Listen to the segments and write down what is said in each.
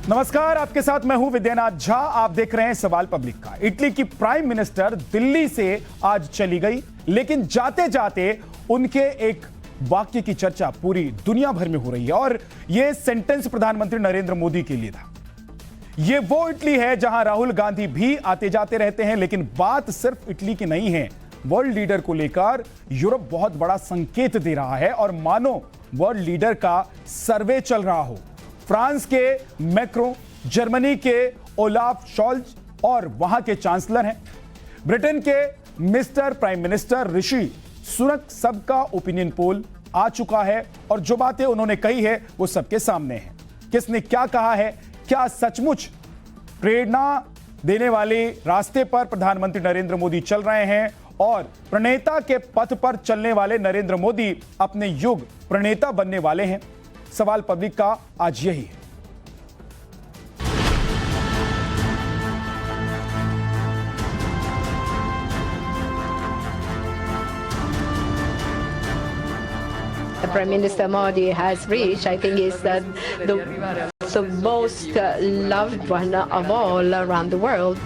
नमस्कार, आपके साथ मैं हूं विद्यानाथ झा। आप देख रहे हैं सवाल पब्लिक का। इटली की प्राइम मिनिस्टर दिल्ली से आज चली गई, लेकिन जाते जाते उनके एक वाक्य की चर्चा पूरी दुनिया भर में हो रही है और यह सेंटेंस प्रधानमंत्री नरेंद्र मोदी के लिए था। यह वो इटली है जहां राहुल गांधी भी आते जाते रहते हैं, लेकिन बात सिर्फ इटली की नहीं है। वर्ल्ड लीडर को लेकर यूरोप बहुत बड़ा संकेत दे रहा है और मानो वर्ल्ड लीडर का सर्वे चल रहा हो। फ्रांस के मैक्रो, जर्मनी के ओलाफ शॉल्ज और वहां के चांसलर हैं। ब्रिटेन के mister prime minister Rishi Sunak, सबका ओपिनियन पोल आ चुका है और जो बातें उन्होंने कही है वो सबके सामने है। किसने क्या कहा है, क्या सचमुच प्रेरणा देने वाले रास्ते पर प्रधानमंत्री नरेंद्र मोदी चल रहे हैं और प्रणेता के पथ पर चलने वाले नरेंद्र मोदी अपने युग प्रणेता बनने वाले हैं? सवाल पब्लिक का आज यही है। The Prime Minister Modi has reached, I think, is the most loved one of all around the world.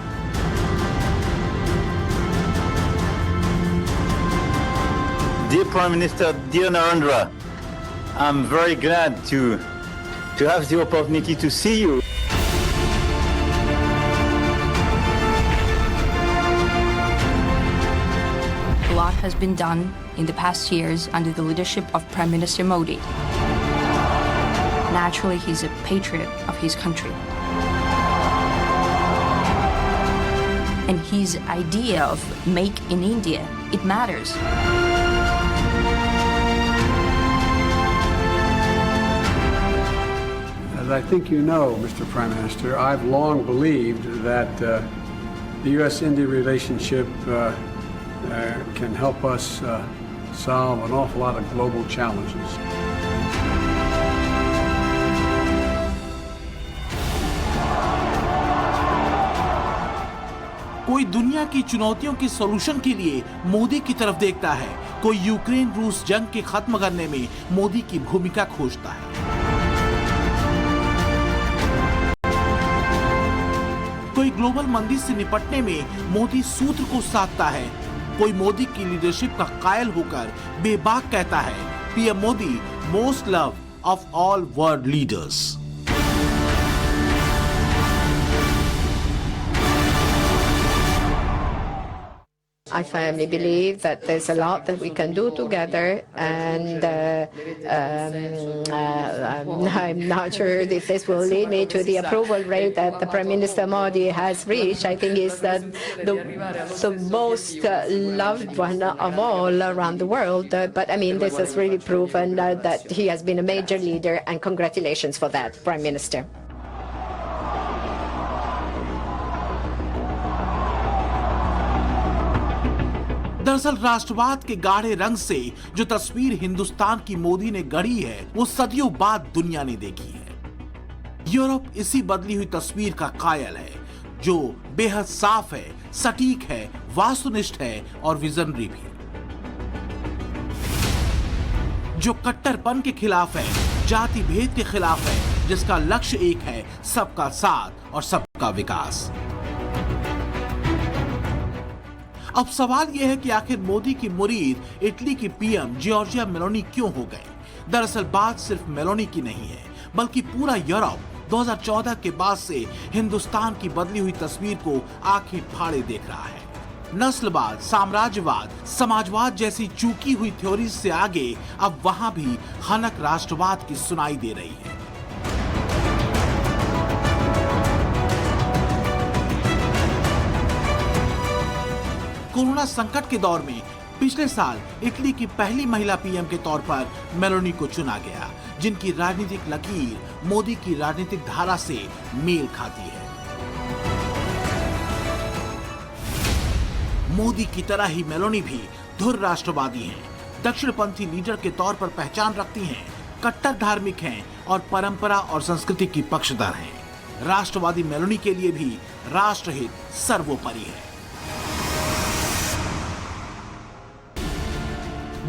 Dear Prime Minister, dear Narendra, I'm very glad to have the opportunity to see you. A lot has been done in the past years under the leadership of Prime Minister Modi. Naturally, he's a patriot of his country. And his idea of Make in India, it matters. As I think you know, Mr. Prime Minister, I've long believed that the U.S.-India relationship can help us solve an awful lot of global challenges. कोई दुनिया की चुनौतियों के solution के लिए मोदी की तरफ देखता है, कोई यूक्रेन रूस जंग के खत्म करने में मोदी की भूमिका खोजता है। कोई ग्लोबल मंदी से निपटने में मोदी सूत्र को साधता है, कोई मोदी की लीडरशिप का कायल होकर बेबाक कहता है, PM Modi most love of all world leaders. I firmly believe that there's a lot that we can do together, and I'm not sure if this will lead me to the approval rate that the Prime Minister Modi has reached. I think is that the most loved one of all around the world. But I mean, this has really proven that he has been a major leader, and congratulations for that, Prime Minister. दरअसल राष्ट्रवाद के गाढ़े रंग से जो तस्वीर हिंदुस्तान की मोदी ने गढ़ी है, वो सदियों बाद दुनिया ने देखी है। यूरोप इसी बदली हुई तस्वीर का कायल है, जो बेहद साफ है, सटीक है, वास्तुनिष्ठ है और विजनरी भी। जो कट्टरपन के खिलाफ है, जाति भेद के खिलाफ है, जिसका लक्ष्य एक है, सबका साथ और सबका विकास। अब सवाल यह है कि आखिर मोदी की मुरीद इटली की पीएम जॉर्जिया मेलोनी क्यों हो गए? दरअसल बात सिर्फ मेलोनी की नहीं है, बल्कि पूरा यूरोप 2014 के बाद से हिंदुस्तान की बदली हुई तस्वीर को आंखें फाड़े देख रहा है। नस्लवाद, साम्राज्यवाद, समाजवाद जैसी चूकी हुई थ्योरी से आगे अब वहां भी हनक राष्ट्रवाद की सुनाई दे रही है। कोरोना संकट के दौर में पिछले साल इटली की पहली महिला पीएम के तौर पर मेलोनी को चुना गया, जिनकी राजनीतिक लकीर मोदी की राजनीतिक धारा से मेल खाती है। मोदी की तरह ही मेलोनी भी धुर राष्ट्रवादी हैं, दक्षिणपंथी लीडर के तौर पर पहचान रखती हैं, कट्टर धार्मिक हैं और परंपरा और संस्कृति की पक्षधर हैं। राष्ट्रवादी मेलोनी के लिए भी राष्ट्रहित सर्वोपरि है।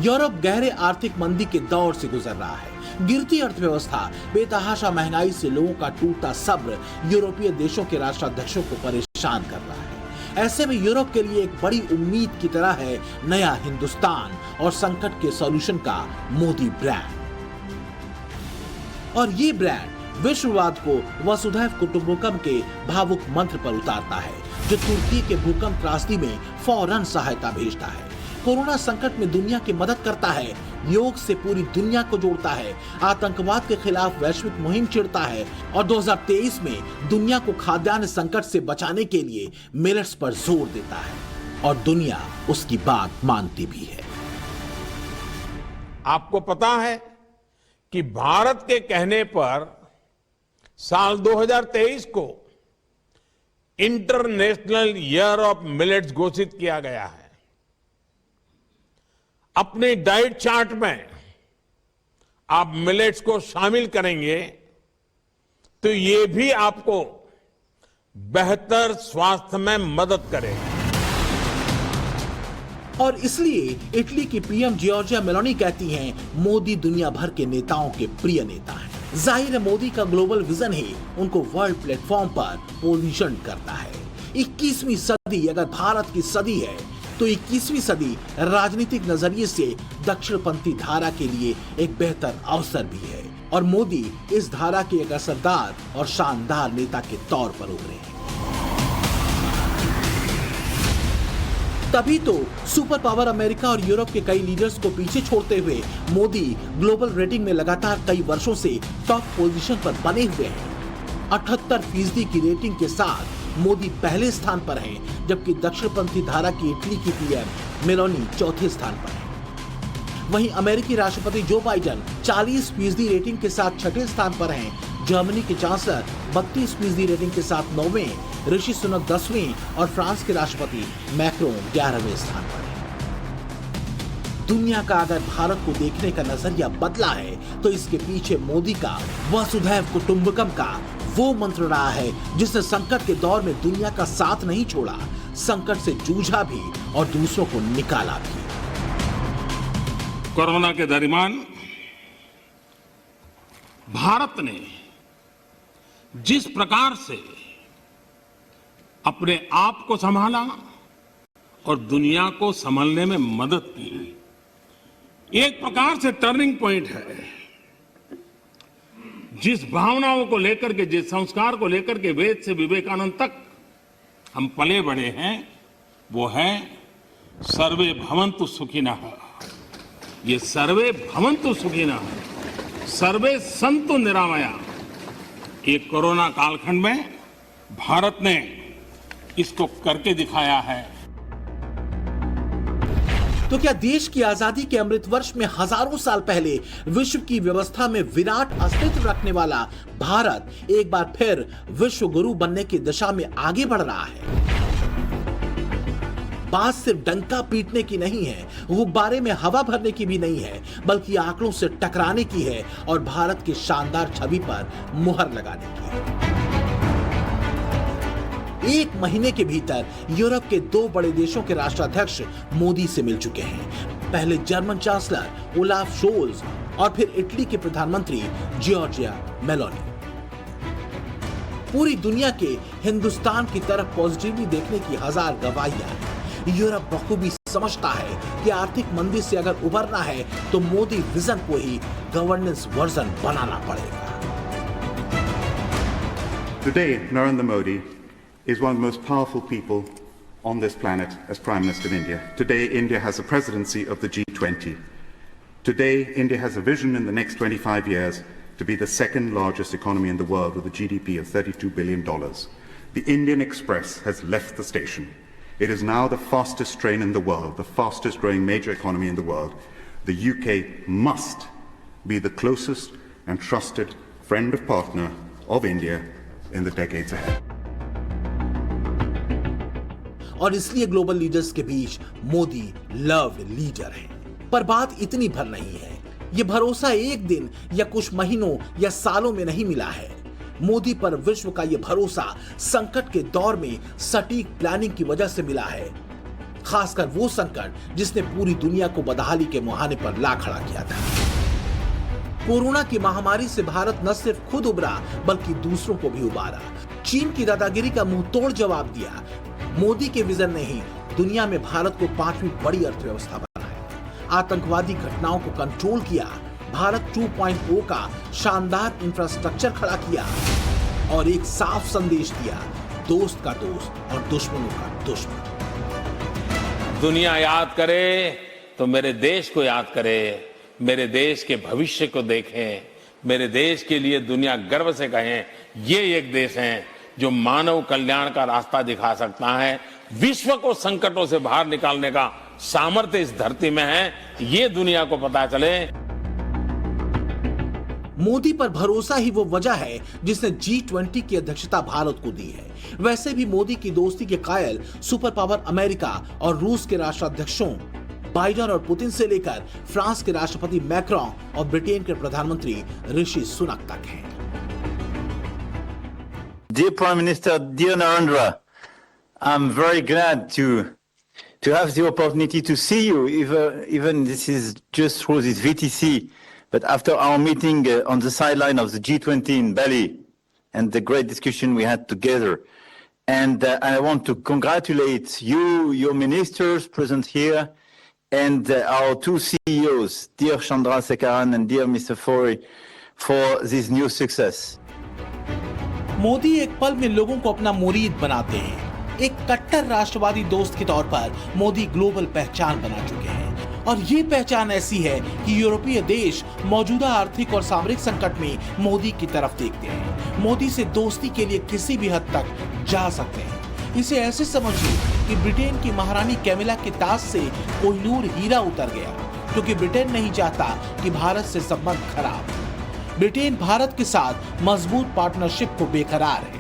यूरोप गहरे आर्थिक मंदी के दौर से गुजर रहा है। गिरती अर्थव्यवस्था, बेतहाशा महंगाई से लोगों का टूटता सब्र यूरोपीय देशों के राष्ट्राध्यक्षों को परेशान कर रहा है। ऐसे में यूरोप के लिए एक बड़ी उम्मीद की तरह है नया हिंदुस्तान और संकट के सॉल्यूशन का मोदी ब्रांड। और ये ब्रांड विश्ववाद को वसुधैव कुटुंबकम के भावुक मंत्र पर उतारता है, जो तुर्की के भूकंप त्रासदी में फौरन सहायता भेजता है, कोरोना संकट में दुनिया की मदद करता है, योग से पूरी दुनिया को जोड़ता है, आतंकवाद के खिलाफ वैश्विक मुहिम छेड़ता है और 2023 में दुनिया को खाद्यान्न संकट से बचाने के लिए मिलेट्स पर जोर देता है और दुनिया उसकी बात मानती भी है। आपको पता है कि भारत के कहने पर साल 2023 को इंटरनेशनल ईयर ऑफ मिलेट्स घोषित किया गया है। अपने डाइट चार्ट में आप मिलेट्स को शामिल करेंगे तो ये भी आपको बेहतर स्वास्थ्य में मदद करेगा। और इसलिए इटली की पीएम जॉर्जिया मेलोनी कहती हैं, मोदी दुनिया भर के नेताओं के प्रिय नेता हैं। जाहिर है मोदी का ग्लोबल विजन ही उनको वर्ल्ड प्लेटफॉर्म पर पोजीशन करता है। 21वीं सदी अगर भारत की सदी है तो 21वीं सदी राजनीतिक नजरिए से दक्षिणपंथी धारा के लिए एक बेहतर अवसर भी है और मोदी इस धारा के एक असरदार और शानदार नेता के तौर पर उभरे हैं। तभी तो सुपर पावर अमेरिका और यूरोप के कई लीडर्स को पीछे छोड़ते हुए मोदी ग्लोबल रेटिंग में लगातार कई वर्षों से टॉप पोजीशन पर बने हुए हैं। 78% की रेटिंग के साथ मोदी पहले स्थान पर हैं, जबकि दक्षिणपंथी धारा की इटली की पीएम मेलोनी चौथे स्थान पर हैं। वहीं अमेरिकी राष्ट्रपति जो बाइडेन 40% रेटिंग के साथ छठे स्थान पर हैं। जर्मनी के चांसलर 32% रेटिंग के साथ 9वें, ऋषि सुनक 10वें और फ्रांस के राष्ट्रपति मैक्रोन 11वें स्थान पर हैं। दुनिया का अगर भारत को देखने का नजरिया बदला है तो इसके पीछे मोदी का वसुधैव कुटुंबकम का वो मंत्र रहा है जिसने संकट के दौर में दुनिया का साथ नहीं छोड़ा, संकट से जूझा भी और दूसरों को निकाला भी। कोरोना के दरमियान भारत ने जिस प्रकार से अपने आप को संभाला और दुनिया को संभालने में मदद की, एक प्रकार से टर्निंग पॉइंट है। जिस भावनाओं को लेकर के, जिस संस्कार को लेकर के वेद से विवेकानंद तक हम पले बढ़े हैं, वो है सर्वे भवन्तु सुखिनः। ये सर्वे भवन्तु सुखिनः, सर्वे सन्तु निरामया, ये कोरोना कालखंड में भारत ने इसको करके दिखाया है। तो क्या देश की आजादी के अमृत वर्ष में हजारों साल पहले विश्व की व्यवस्था में विराट अस्तित्व रखने वाला भारत एक बार फिर विश्व गुरु बनने की दिशा में आगे बढ़ रहा है? बात सिर्फ डंका पीटने की नहीं है, गुब्बारे में हवा भरने की भी नहीं है, बल्कि आंकड़ों से टकराने की है और भारत की शानदार छवि पर मुहर लगाने की है। एक महीने के भीतर यूरोप के 2 बड़े देशों के राष्ट्राध्यक्ष मोदी से मिल चुके हैं। पहले जर्मन चांसलर ओलाफ शोल्ज और फिर इटली के प्रधानमंत्री जॉर्जिया मेलोनी। पूरी दुनिया के हिंदुस्तान की तरफ पॉजिटिवली देखने की हजार गवाहियां हैं। यूरोप बखूबी समझता है कि आर्थिक मंदी से अगर उबरना है तो मोदी विजन को ही गवर्नेंस वर्जन बनाना पड़ेगा। Today, Narendra Modi is one of the most powerful people on this planet as Prime Minister of India. Today, India has the presidency of the G20. Today, India has a vision in the next 25 years to be the second largest economy in the world with a GDP of $32 billion. The Indian Express has left the station. It is now the fastest train in the world, the fastest growing major economy in the world. The UK must be the closest and trusted friend of partner of India in the decades ahead. और इसलिए global leaders के बीच Modi loved leader हैं। पर बात इतनी भर नहीं है। यह भरोसा एक दिन या कुछ महीनों या सालों में नहीं मिला है। मोदी पर विश्व का यह भरोसा संकट के दौर में सटीक प्लानिंग की वजह से मिला है, खासकर वो संकट जिसने पूरी दुनिया को बदहाली के मुहाने पर ला खड़ा किया था। कोरोना की महामारी से भारत न सिर्फ खुद उबरा बल्कि दूसरों को भी उबारा। चीन की दादागिरी का मुंह तोड़ जवाब दिया। मोदी के विजन ने ही दुनिया में भारत को 5वीं बड़ी अर्थव्यवस्था बनाया। आतंकवादी घटनाओं को कंट्रोल किया। भारत 2.0 का शानदार इंफ्रास्ट्रक्चर खड़ा किया और एक साफ संदेश दिया, दोस्त का दोस्त और दुश्मनों का दुश्मन। दुनिया याद करे तो मेरे देश को याद करे, मेरे देश के भविष्य को देखें, मेरे देश के लिए दुनिया गर्व से कहें, ये एक देश है जो मानव कल्याण का रास्ता दिखा सकता है। विश्व को संकटों से बाहर निकालने का सामर्थ्य इस धरती में है, ये दुनिया को पता चले। मोदी पर भरोसा ही वो वजह है जिसने G20 की अध्यक्षता भारत को दी है। वैसे भी मोदी की दोस्ती के कायल सुपर पावर अमेरिका और रूस के राष्ट्राध्यक्षों बाइडेन और पुतिन से लेकर फ्रांस के राष्ट्रपति मैक्रोन और ब्रिटेन के प्रधानमंत्री ऋषि सुनक तक हैं। Dear Prime Minister, dear Narendra, I'm very glad to have the opportunity to see you, even this is just through this VTC, but after our meeting on the sideline of the G20 in Bali and the great discussion we had together. And I want to congratulate you, your ministers present here, and our two CEOs, dear Chandrasekaran and dear Mr. Fori, for this new success. Modi एक पल में लोगों को अपना मुरीद बनाते हैं। एक कट्टर राष्ट्रवादी दोस्त के तौर पर मोदी ग्लोबल पहचान बना चुके हैं और ये पहचान ऐसी है कि यूरोपीय देश मौजूदा आर्थिक और सामरिक संकट में मोदी की तरफ देखते हैं। मोदी से दोस्ती के लिए किसी भी हद तक जा सकते हैं। इसे ऐसे समझिए कि ब्रिटेन की महारानी कैमिला के ताज से कोहिनूर हीरा उतर गया, क्योंकि ब्रिटेन नहीं चाहता कि भारत से संबंध खराब हो। ब्रिटेन भारत के साथ मजबूत पार्टनरशिप को बेकरार है।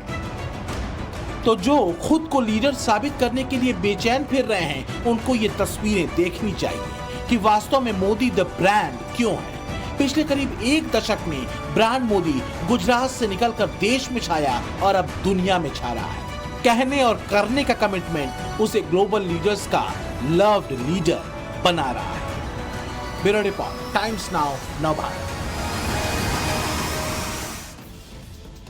तो जो खुद को लीडर साबित करने के लिए बेचैन फिर रहे हैं, उनको ये तस्वीरें देखनी चाहिए कि वास्तव में मोदी द ब्रांड क्यों है। पिछले करीब एक दशक में ब्रांड मोदी गुजरात से निकलकर देश में छाया और अब दुनिया में छा रहा है। कहने और करने का कमिटमेंट उसे ग्लोबल लीडर्स का लव्ड लीडर बना रहा है। Bureau report, Times Now, Navbharat.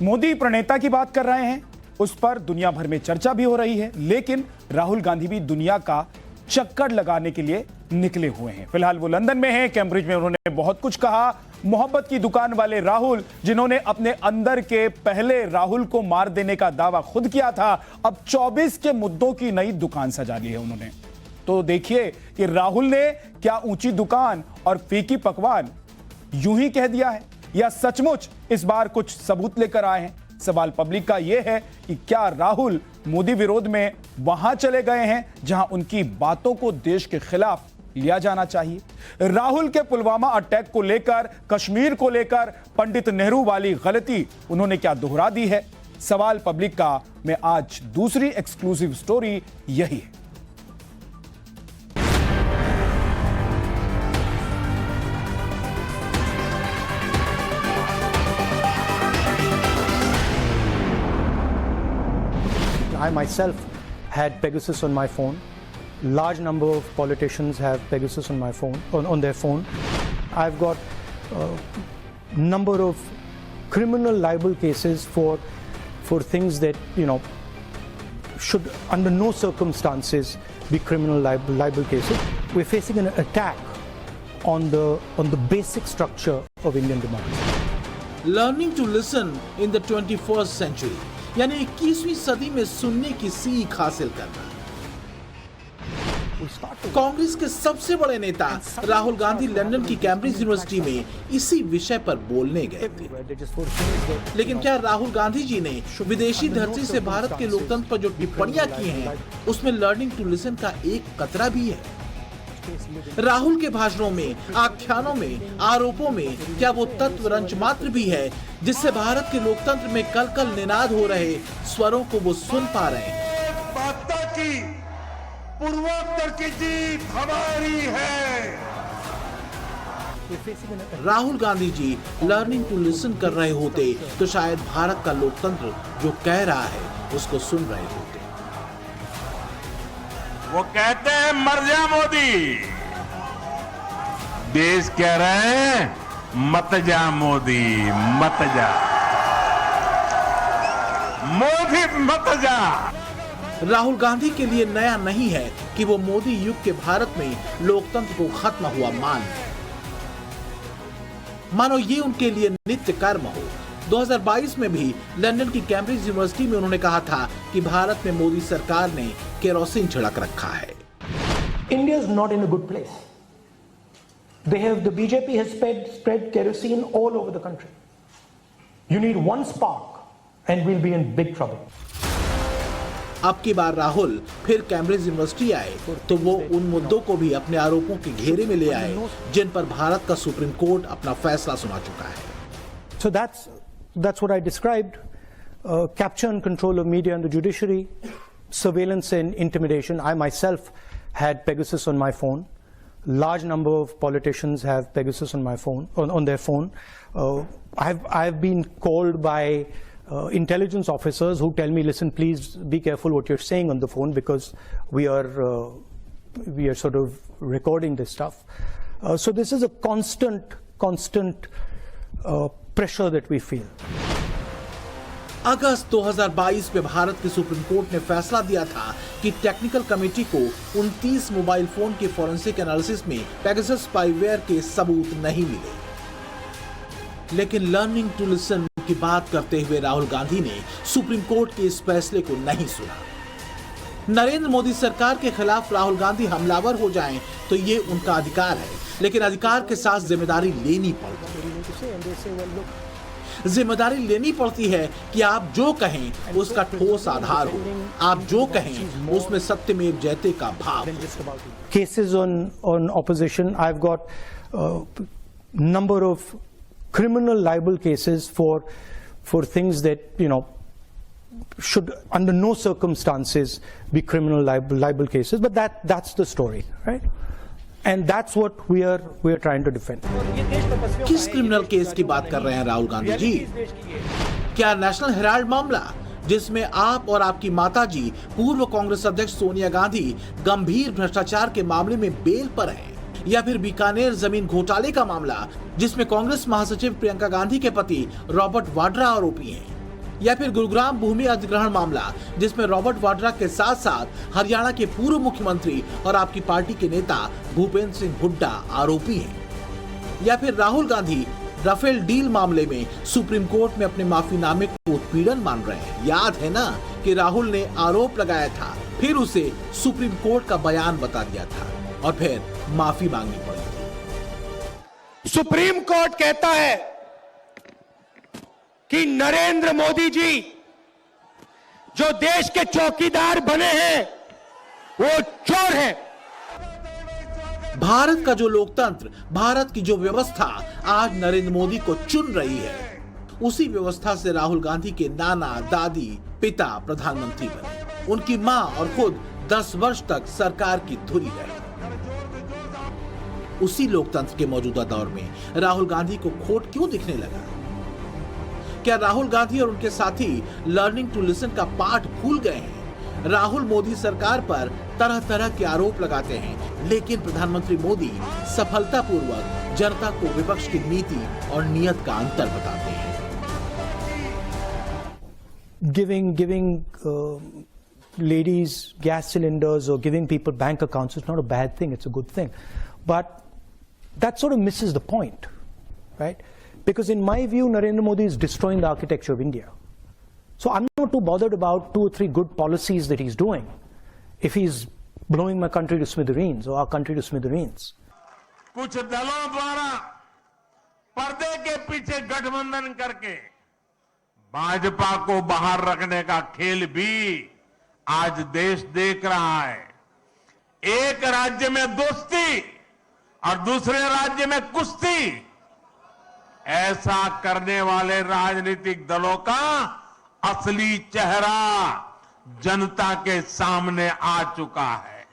Modi प्रणेता की बात कर रहे हैं, उस पर दुनिया भर में चर्चा भी हो रही है, लेकिन राहुल गांधी भी दुनिया का चक्कर लगाने के लिए निकले हुए हैं। फिलहाल वो लंदन में हैं, कैम्ब्रिज में उन्होंने बहुत कुछ कहा। मोहब्बत की दुकान वाले राहुल, जिन्होंने अपने अंदर के पहले राहुल को मार देने का दावा खुद किया था, अब 24 के मुद्दों की नई दुकान सजा ली है उन्होंने। तो देखिए कि राहुल ने क्या ऊंची दुकान और फीकी पकवान यूं ही कह दिया है या सचमुच इस बार कुछ सबूत लेकर आए हैं। सवाल पब्लिक का यह है कि क्या राहुल मोदी विरोध में वहां चले गए हैं जहां उनकी बातों को देश के खिलाफ लिया जाना चाहिए। राहुल के पुलवामा अटैक को लेकर, कश्मीर को लेकर पंडित नेहरू वाली गलती उन्होंने क्या दोहरा दी है। सवाल पब्लिक का में आज दूसरी एक्सक्लूसिव स्टोरी यही है। I myself had Pegasus on my phone. Large number of politicians have Pegasus on my phone, on their phone. I've got number of criminal libel cases for things that, you know, should under no circumstances be criminal libel cases. We're facing an attack on the basic structure of Indian democracy. Learning to listen in the 21st century, यानी 21वीं सदी में सुनने की सीख हासिल करना। कांग्रेस के सबसे बड़े नेता राहुल गांधी लंदन की कैम्ब्रिज यूनिवर्सिटी में इसी विषय पर बोलने गए थे। लेकिन क्या राहुल गांधी जी ने विदेशी धरती से भारत के लोकतंत्र पर जो टिप्पणियां की हैं, उसमें लर्निंग टू लिसन का एक कतरा भी है? राहुल के भाषणों में, आख्यानों में, आरोपों में क्या वो तत्व रंच मात्र भी है जिससे भारत के लोकतंत्र में कल कल निनाद हो रहे स्वरों को वो सुन पा रहे हैं? की पूर्वोत्तर की जीत हमारी है। Rahul Gandhi ji learning to listen कर रहे होते तो शायद भारत का लोकतंत्र जो कह रहा है उसको सुन रहे होते। वो कहते हैं मर जा मोदी, देश कह रहे हैं मत जा मोदी, मत जा मोदी, मत जा। राहुल गांधी के लिए नया नहीं है कि वो मोदी युग के भारत में लोकतंत्र को खत्म हुआ मानो ये उनके लिए नित्य कर्म हो। 2022 में भी लंदन की कैम्ब्रिज यूनिवर्सिटी में उन्होंने कहा था कि भारत में मोदी सरकार ने केरोसिन छिड़क रखा है। India is not in a good place. The BJP has spread kerosene all over the country. You need one spark and we'll be in big trouble. अब की बार राहुल फिर कैम्ब्रिज यूनिवर्सिटी आए तो वो उन मुद्दों को भी अपने आरोपों के घेरे में ले आए जिन पर भारत का सुप्रीम कोर्ट अपना फैसला सुना चुका है। So that's what I described: capture and control of media and the judiciary, surveillance and intimidation. I myself had Pegasus on my phone. Large number of politicians have Pegasus on my phone, on their phone. I've been called by intelligence officers who tell me, listen, please be careful what you're saying on the phone because we are sort of recording this stuff. So this is a constant pressure that we feel. अगस्त 2022 में भारत के supreme court ने फैसला दिया था कि technical committee को 29 mobile phone के forensic analysis में पेगासस स्पाईवेयर के सबूत नहीं मिले। लेकिन लर्निंग टू लिसन की बात करते हुए राहुल गांधी ने सुप्रीम कोर्ट के इस फैसले को नहीं सुना। नरेंद्र मोदी सरकार के खिलाफ राहुल गांधी हमलावर हो जाएं तो ये उनका अधिकार है, लेकिन अधिकार के साथ जिम्मेदारी लेनी पड़ती है। जिम्मेदारी लेनी पड़ती है कि आप जो कहें उसका ठोस आधार हो, आप जो कहें उसमें सत्यमेव जयते का भाव हो। Cases on opposition, I've got number of criminal libel cases for things that, you know, should under no circumstances be criminal libel cases, but that's the story, right? And that's what we are trying to defend. किस criminal case की बात कर रहे हैं राहुल गांधी जी? क्या national Herald मामला जिसमें आप और आपकी माताजी पूर्व कांग्रेस अध्यक्ष सोनिया गांधी गंभीर भ्रष्टाचार के मामले में बेल पर हैं, या फिर बीकानेर जमीन घोटाले का मामला जिसमें कांग्रेस महासचिव प्रियंका गांधी के पति रॉबर्ट वाड्रा आरोपी हैं, या फिर गुरुग्राम भूमि अधिग्रहण मामला जिसमें रॉबर्ट वाड्रा के साथ साथ हरियाणा के पूर्व मुख्यमंत्री और आपकी पार्टी के नेता भूपेंद्र सिंह हुड्डा आरोपी हैं, या फिर राहुल गांधी राफेल डील मामले में सुप्रीम कोर्ट में अपने माफीनामे को उत्पीड़न मान रहे हैं। याद है ना कि राहुल ने आरोप लगाया था, फिर उसे सुप्रीम कोर्ट का बयान बता दिया था और फिर माफी मांगनी पड़ी थी। सुप्रीम कोर्ट कहता है कि नरेंद्र मोदी जी जो देश के चौकीदार बने हैं वो चोर हैं। भारत का जो लोकतंत्र, भारत की जो व्यवस्था आज नरेंद्र मोदी को चुन रही है, उसी व्यवस्था से राहुल गांधी के नाना, दादी, पिता प्रधानमंत्री बने। उनकी मां और खुद 10 वर्ष तक सरकार की धुरी रहे। उसी लोकतंत्र के मौजूदा दौर में राहुल गांधी को खोट क्यों दिखने लगा? क्या राहुल गांधी और उनके साथी लर्निंग टू लिसन का पाठ भूल गए हैं? राहुल मोदी सरकार पर तरह तरह के आरोप लगाते हैं, लेकिन प्रधानमंत्री मोदी सफलतापूर्वक जनता को विपक्ष की नीति और नियत का अंतर बताते हैं। Giving ladies gas cylinders or giving people bank accounts is not a bad thing, it's a good thing. But that sort of misses the point, right? Because in my view, Narendra Modi is destroying the architecture of India. So I'm not too bothered about 2 or 3 good policies that he's doing if he's blowing my country to smithereens or our country to smithereens. कुछ दलों द्वारा पर्दे के पीछे गठबंधन करके भाजपा को बाहर रखने का खेल भी आज देश देख रहा है। एक राज्य में दोस्ती और दूसरे राज्य में कुश्ती, ऐसा करने वाले राजनीतिक दलों का असली चेहरा जनता के सामने आ चुका है।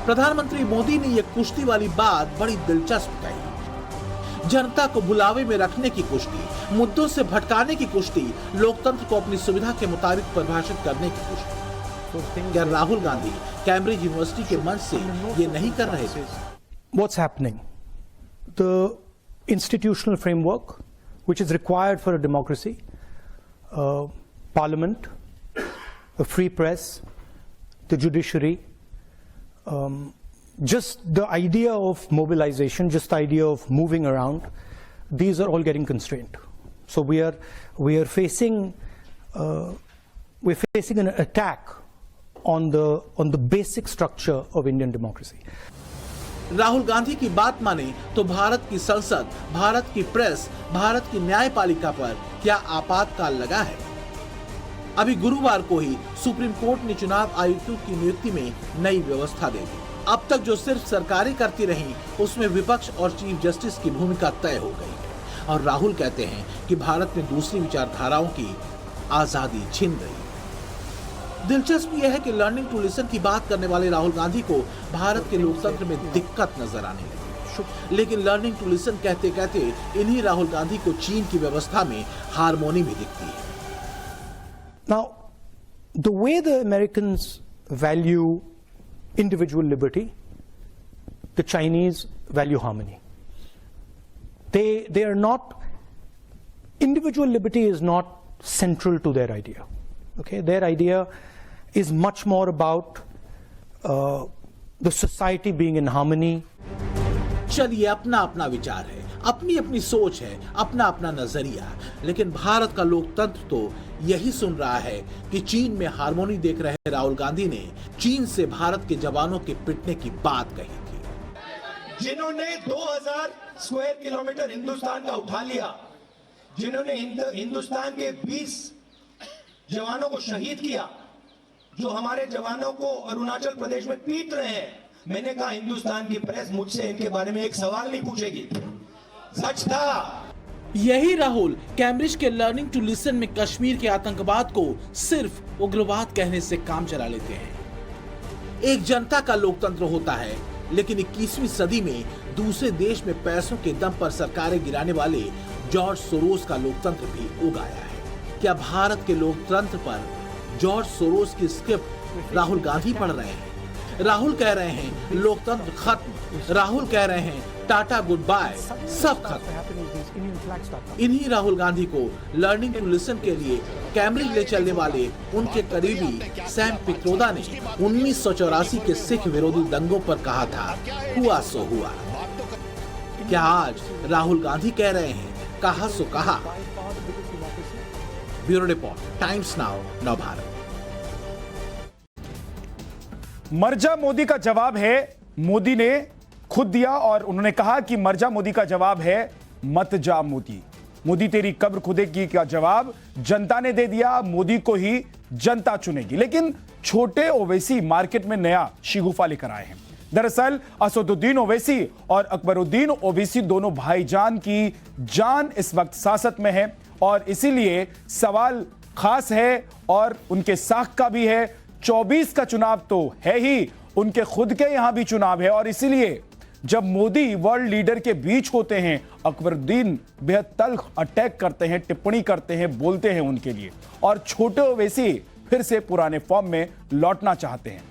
प्रधानमंत्री मोदी ने यह कुश्ती वाली बात बड़ी दिलचस्प कही। जनता को बुलावे में रखने की कुश्ती, मुद्दों से भटकाने की कुश्ती, लोकतंत्र को अपनी सुविधा के मुताबिक परिभाषित करने की कुश्ती। क्या राहुल गांधी कैम्ब्रिज यूनिवर्सिटी के मंच से ये नहीं कर रहे थे? What's happening? The institutional framework which is required for a democracy, parliament, a free press, the judiciary, just the idea of mobilization, just the idea of moving around, these are all getting constrained. So we are facing an attack on the basic structure of Indian democracy. Rahul Gandhi की बात माने तो भारत की संसद, भारत की press, Bharat की न्यायपालिका पर क्या आपातकाल लगा है? अभी गुरुवार को ही सुप्रीम कोर्ट ने चुनाव आयुक्तों की नियुक्ति में नई व्यवस्था दे दी। अब तक जो सिर्फ सरकारें करती रहीं, उसमें विपक्ष और चीफ जस्टिस की भूमिका तय हो गई है। और राहुल कहते हैं कि भारत में दूसरी विचारधाराओं की आजादी छिन गई। दिलचस्प यह है कि लर्निंग टू लिसन की बात करने वाले राहुल गांधी को भारत के लोकतंत्र में दिक्कत नजर आने लगी। लेकिन लर्निंग टू लिसन कहते कहते इन्हीं राहुल गांधी को चीन की व्यवस्था में हारमोनी भी दिखती है। Now, the way the Americans value individual liberty, the Chinese value harmony. They are not, individual liberty is not central to their idea. Okay, their idea is much more about the society being in harmony. चलिए, अपना अपना विचार है, अपनी अपनी सोच है, अपना अपना नजरिया, लेकिन भारत का लोकतंत्र तो यही सुन रहा है कि चीन में हारमोनी देख रहे राहुल गांधी ने चीन से भारत के जवानों के पिटने की बात कही थी। जिन्होंने 2000 स्क्वायर किलोमीटर हिंदुस्तान का उठा लिया, जिन्होंने हिंदुस्तान के 20 जवानों को शहीद किया, जो हमारे जवानों को अरुणाचल प्रदेश में पीट रहे हैं, मैंने कहा हिंदुस्तान की प्रेस मुझसे इनके बारे में एक सवाल नहीं पूछेगी। सच था। यही राहुल कैम्ब्रिज के लर्निंग टू लिसन में कश्मीर के आतंकवाद को सिर्फ उग्रवाद कहने से काम चला लेते हैं। एक जनता का लोकतंत्र होता है, लेकिन 21वीं सदी में दूसरे देश में पैसों के दम पर सरकारें गिराने वाले जॉर्ज सोरोस का लोकतंत्र भी उगाया है। क्या भारत के लोकतंत्र पर जॉर्ज सोरोस की स्क्रिप्ट राहुल गांधी पढ़ रहे हैं? राहुल कह रहे हैं लोकतंत्र खत्म, राहुल कह रहे हैं टाटा गुड बाय, सब खत्म। इन्हीं राहुल गांधी को लर्निंग टू लिसन के लिए कैम्ब्रिज ले चलने वाले उनके करीबी सैम पित्रोदा ने 1984 के सिख विरोधी दंगों पर कहा था, हुआ सो हुआ। क्या आज राहुल गांधी कह रहे हैं, कहा सो कहा? Bureau report, Times Now, Navbharat. मर्जा मोदी का जवाब है, मोदी ने खुद दिया और उन्होंने कहा कि मर्जा मोदी का जवाब है मत जा मोदी। मोदी तेरी कब्र खुदेगी का जवाब जनता ने दे दिया, मोदी को ही जनता चुनेगी। लेकिन छोटे ओवैसी मार्केट में नया शिगुफा लेकर आए हैं। दरअसल असदुद्दीन ओवैसी और अकबरुद्दीन ओवैसी दोनों भाईजान की जान इस वक्त सासत में है और इसीलिए सवाल खास है और उनके साख का भी है। 24 का चुनाव तो है ही, उनके खुद के यहां भी चुनाव है और इसीलिए जब मोदी वर्ल्ड लीडर के बीच होते हैं, अकबरुद्दीन बेहद तल्ख अटैक करते हैं, टिप्पणी करते हैं, बोलते हैं उनके लिए और छोटे ओवैसी फिर से पुराने फॉर्म में लौटना चाहते हैं।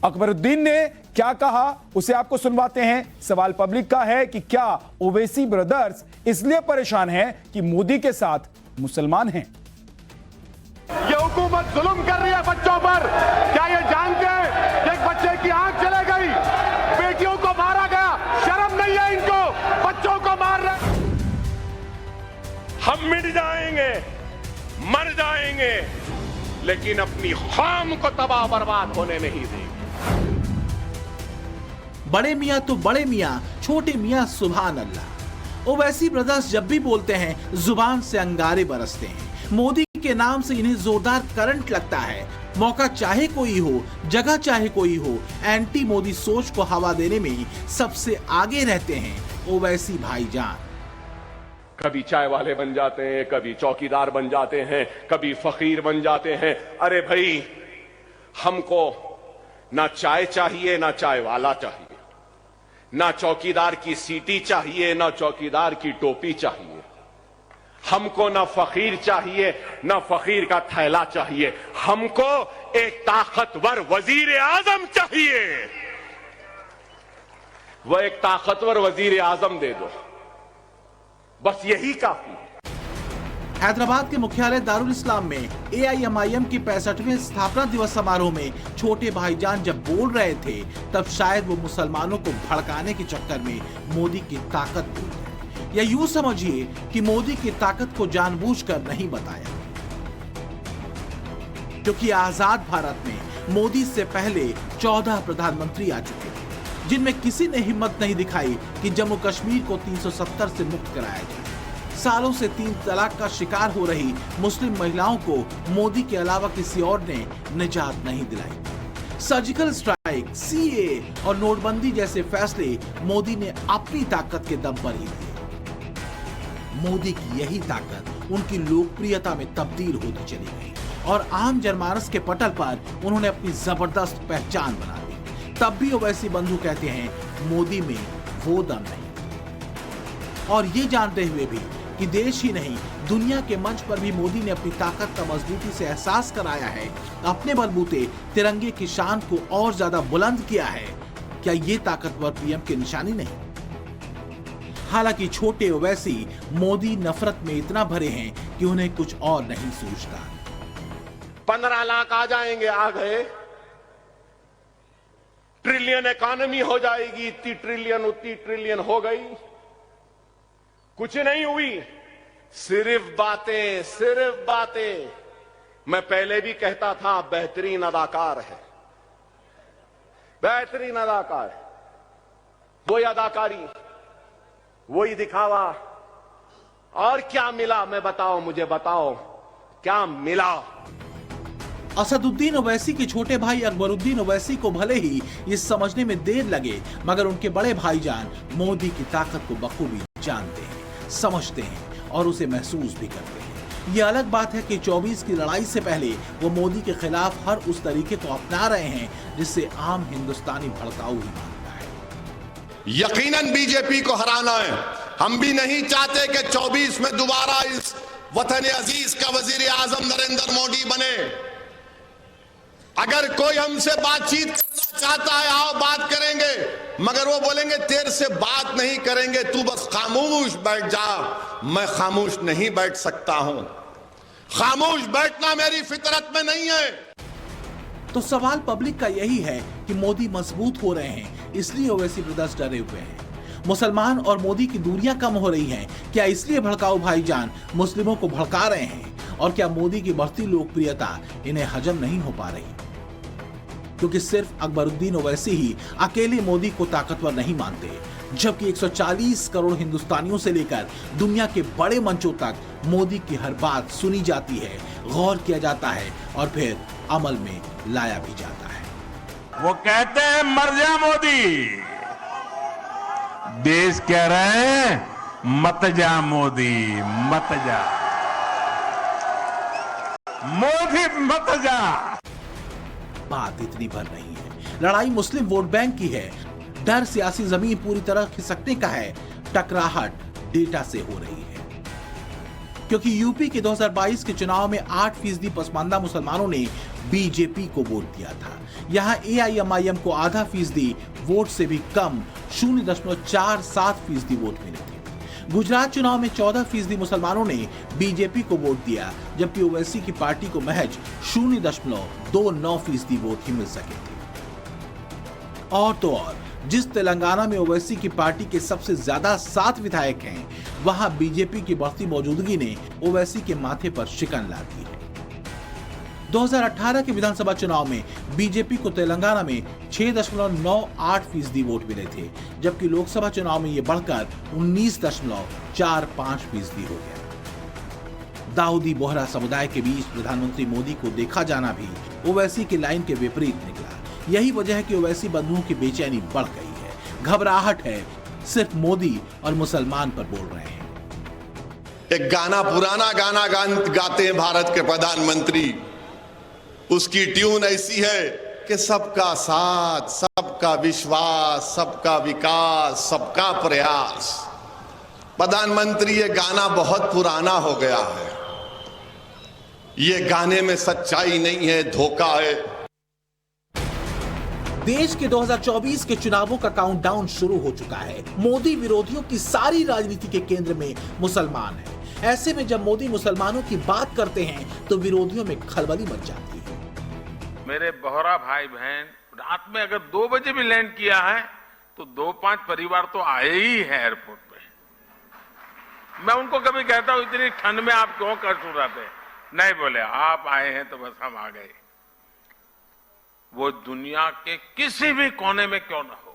अकबरुद्दीन ने क्या कहा उसे आपको सुनवाते हैं। सवाल पब्लिक का है कि क्या ओवैसी ब्रदर्स इसलिए परेशान हैं कि मोदी के साथ मुसलमान हैं? ये हुकूमत जुल्म कर रही है बच्चों पर। क्या ये जानते हैं कि एक बच्चे की आंख चले गई, बेटियों को मारा गया, शर्म नहीं है इनको, बच्चों को मार रहे। हम मिट जाएंगे, मर जाएंगे, लेकिन अपनी कौम को तबाह बर्बाद होने नहीं देंगे। बड़े मियां तो बड़े मियां, छोटे मियां सुभान अल्लाह। ओवैसी ब्रदर्स जब भी बोलते हैं, जुबान से अंगारे बरसते हैं। मोदी के नाम से इन्हें जोरदार करंट लगता है। मौका चाहे कोई हो, जगह चाहे कोई हो, एंटी मोदी सोच को हवा देने में सबसे आगे रहते हैं ओवैसी भाईजान। कभी चाय वाले बन जाते हैं, कभी चौकीदार बन जाते हैं, कभी फकीर बन जाते हैं। अरे भाई, हमको ना चाय चाहिए ना चाय वाला चाहिए, ना चौकीदार की सीटी चाहिए ना चौकीदार की टोपी चाहिए। हमको ना फकीर चाहिए ना फकीर का थैला चाहिए, हमको एक ताकतवर वजीर आजम चाहिए। वो एक ताकतवर वजीर आजम दे दो, बस यही काफी है। हैदराबाद के मुख्यालय दारुल इस्लाम में AIMIM के 65वें स्थापना दिवस समारोह में छोटे भाईजान जब बोल रहे थे, तब शायद वो मुसलमानों को भड़काने के चक्कर में मोदी की ताकत भूल गए, या यूं समझिए कि मोदी की ताकत को जानबूझकर नहीं बताया। क्योंकि आजाद भारत में मोदी से पहले 14 प्रधानमंत्री आ चुके थे, जिनमें किसी ने हिम्मत नहीं दिखाई कि जम्मू कश्मीर को 370 से मुक्त कराया जाए। सालों से 3 तलाक का शिकार हो रही मुस्लिम महिलाओं को मोदी के अलावा किसी और ने निजात नहीं दिलाई। सर्जिकल स्ट्राइक, CAA और नोटबंदी जैसे फैसले मोदी ने अपनी ताकत के दम पर ही लिए। मोदी की यही ताकत उनकी लोकप्रियता में तब्दील होती चली गई और आम जनमानस के पटल पर उन्होंने अपनी जबरदस्त पहचान बना ली। तब भी ओवैसी बंधु कहते हैं मोदी में वो दम नहीं। और ये जानते हुए भी कि देश ही नहीं दुनिया के मंच पर भी मोदी ने अपनी ताकत का मजबूती से एहसास कराया है, अपने बलबूते तिरंगे की शान को और ज्यादा बुलंद किया है, क्या ये ताकतवर PM की निशानी नहीं? हालांकि छोटे ओवैसी मोदी नफरत में इतना भरे हैं कि उन्हें कुछ और नहीं सूझता। 15 लाख आ जाएंगे, आ गए। ट्रिलियन इकॉनमी हो जाएगी, इतनी ट्रिलियन उतनी ट्रिलियन हो गई। कुछ नहीं हुई, सिर्फ बातें, सिर्फ बातें। मैं पहले भी कहता था बेहतरीन अदाकार है, बेहतरीन अदाकार है। वही अदाकारी, वही दिखावा। और क्या मिला? मैं बताओ, मुझे बताओ क्या मिला? असदुद्दीन ओवैसी के छोटे भाई अकबरुद्दीन ओवैसी को भले ही ये समझने में देर लगे, मगर उनके बड़े भाईजान मोदी की ताकत को बखूबी जानते हैं, समझते हैं और उसे महसूस भी करते हैं। ये अलग बात है कि 24 की लड़ाई से पहले वो मोदी के खिलाफ हर उस तरीके को अपना रहे हैं जिससे आम हिंदुस्तानी भड़काऊ ही मानता है। यकीनन बीजेपी को हराना है। हम भी नहीं चाहते कि 24 में दोबारा इस वतन अजीज का वजीर आजम नरेंद्र मोदी बने। अगर कोई हमसे बातचीत करना चाहता है, आओ बात करेंगे, मगर वो बोलेंगे तेरे से बात नहीं करेंगे, तू बस खामोश बैठ जा। मैं खामोश नहीं बैठ सकता हूं, खामोश बैठना मेरी फितरत में नहीं है। तो सवाल पब्लिक का यही है कि मोदी मजबूत हो रहे हैं, इसलिए ओवैसी ब्रदर्स डरे हुए हैं। मुसलमान और मोदी की दूरियां कम हो रही हैं, क्या इसलिए भड़काऊ भाईजान मुस्लिमों को भड़का रहे हैं? और क्या मोदी की बढ़ती लोकप्रियता इन्हें हजम नहीं हो पा रही? क्योंकि सिर्फ अकबरुद्दीन ओवैसी ही अकेले मोदी को ताकतवर नहीं मानते, जबकि 140 करोड़ हिंदुस्तानियों से लेकर दुनिया के बड़े मंचों तक मोदी की हर बात सुनी जाती है, गौर किया जाता है और फिर अमल में लाया भी जाता है। वो कहते हैं मर जा मोदी, देश कह रहे हैं मत जा मोदी, मत जा मोदी, मत जा। बात इतनी भर नहीं है, लड़ाई मुस्लिम वोट बैंक की है। डर सियासी जमीन पूरी तरह खिसकने का है, टकराहट डेटा से हो रही है। क्योंकि यूपी के 2022 के चुनाव में 8% पसमानदा मुसलमानों ने बीजेपी को वोट दिया था। यहां AIMIM को आधा फीसदी वोट से भी कम 0.47% वोट मिले थे। गुजरात चुनाव में 14% मुसलमानों ने बीजेपी को वोट दिया, जबकि ओवैसी की पार्टी को महज 0.29% वोट ही मिल सके थे। और तो और जिस तेलंगाना में ओवैसी की पार्टी के सबसे ज्यादा 7 विधायक हैं, वहां बीजेपी की बढ़ती मौजूदगी ने ओवैसी के माथे पर शिकन ला दी है। 2018 के विधानसभा चुनाव में बीजेपी को तेलंगाना में 6.98% वोट मिले थे, जबकि लोकसभा चुनाव में यह बढ़कर 19.45% हो गया। दाऊदी बोहरा समुदाय के बीच प्रधानमंत्री मोदी को देखा जाना भी ओवैसी की लाइन के विपरीत निकला। यही वजह है कि ओवैसी बंधुओं की बेचैनी बढ़ गई है, घबराहट है, सिर्फ मोदी और मुसलमान पर बोल रहे हैं। एक गाना, पुराना गाना गाते हैं भारत के प्रधानमंत्री। उसकी ट्यून ऐसी है कि सबका साथ, सबका विश्वास, सबका विकास, सबका प्रयास। प्रधानमंत्री, ये गाना बहुत पुराना हो गया है। ये गाने में सच्चाई नहीं है, धोखा है। देश के 2024 के चुनावों का काउंटडाउन शुरू हो चुका है। मोदी विरोधियों की सारी राजनीति के केंद्र में मुसलमान है। ऐसे में जब मोदी मुसलमानों की बात करते हैं तो विरोधियों में खलबली मच जाती है। मेरे बोहरा भाई बहन रात में अगर 2 बजे भी लैंड किया है तो 2-5 परिवार तो आए ही है एयरपोर्ट पे। मैं उनको कभी कहता हूं इतनी ठंड में आप क्यों कष्ट उठाते? नहीं बोले, आप आए हैं तो बस हम आ गए। वो दुनिया के किसी भी कोने में क्यों ना हो,